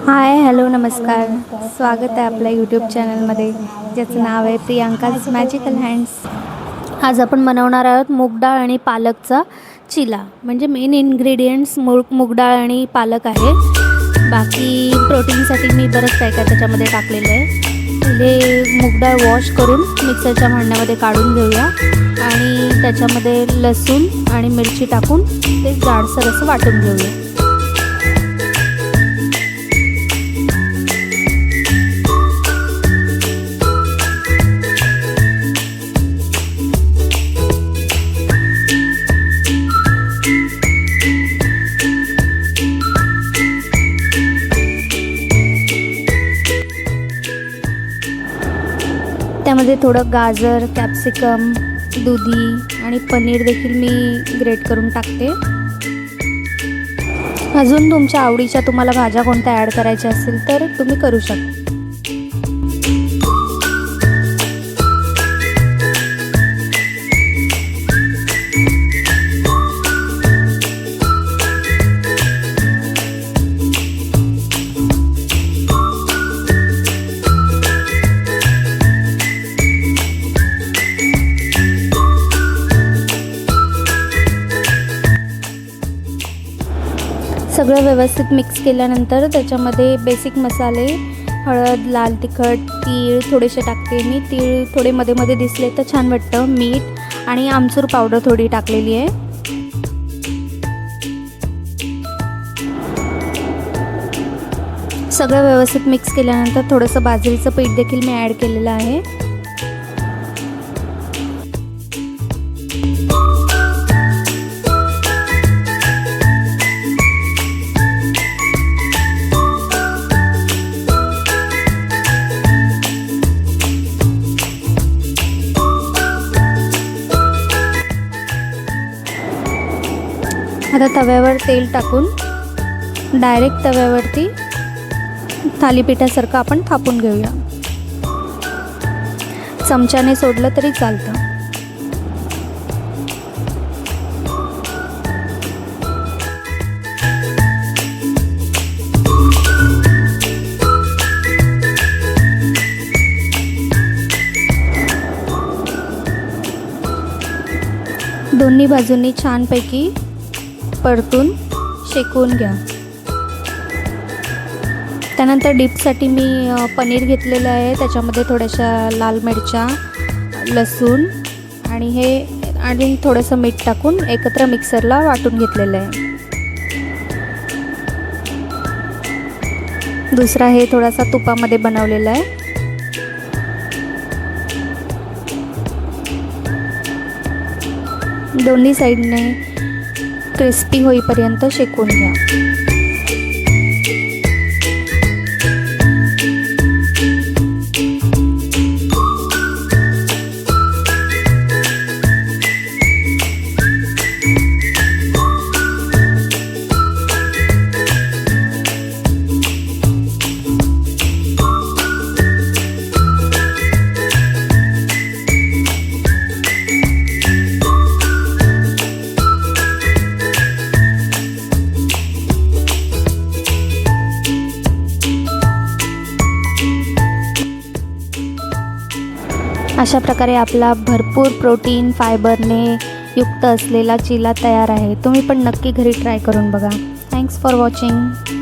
Hi hello नमस्कार. स्वागत आहे आपल्या यूट्यूब चॅनलमध्ये ज्याचं नाव आहे प्रियांकाज मॅजिकल हँड्स. आज आपण बनवणार आहोत मूग डाळ आणि पालकचा चिला. म्हणजे मेन इन्ग्रेडियंट्स मूग डाळ आणि पालक आहे. बाकी प्रोटीनसाठी मी बरंच काय काय त्याच्यामध्ये टाकलेलं आहे. पहिले मूग डाळ वॉश करून मिक्सरच्या भांड्यामध्ये काढून घेऊया आणि त्याच्यामध्ये लसूण आणि मिरची टाकून ते जाडसर असं वाटून घेऊया. त्यामध्ये थोडं गाजर, कॅप्सिकम, दुधी आणि पनीर देखील मी ग्रेट करून टाकते. अजून तुमच्या आवडीच्या तुम्हाला भाज्या कोणत्या ॲड करायच्या असतील तर तुम्ही करू शकता. सगळं व्यवस्थित मिक्स केल्यानंतर त्याच्यामध्ये बेसिक मसाले, हळद, लाल तिखट, तीळ थोडेसे टाकते मी. तीळ थोडे मध्ये मध्ये दिसले तर छान वाटतं. मीठ आणि आमचूर पावडर थोडी टाकलेली आहे. सगळं व्यवस्थित मिक्स केल्यानंतर थोडंसं बाजरीचं पीठ देखील मी ॲड केलेलं आहे. आता तव्यावर तेल टाकून डायरेक्ट तव्यावरती थालीपीठासारखं आपण थापून घेऊया. चमच्याने सोडलं तरी चालतं. दोन्ही बाजूंनी छानपैकी परतून शेकवून घ्या. त्यानंतर डिपसाठी मी पनीर घेतलेलं आहे. त्याच्यामध्ये थोड्याशा लाल मिरच्या, लसूण आणि थोडंसं मीठ टाकून एकत्र मिक्सरला वाटून घेतलेलं आहे. दुसरा हे थोडासा तुपामध्ये बनवलेला आहे. दोन्ही साईडने क्रिस्पी होईपर्यंत शेकून घ्या. अशा प्रकारे आपला भरपूर प्रोटीन फायबरने युक्त असलेला चिला तयार आहे. तुम्ही पण नक्की घरी ट्राय करून बघा. Thanks for watching.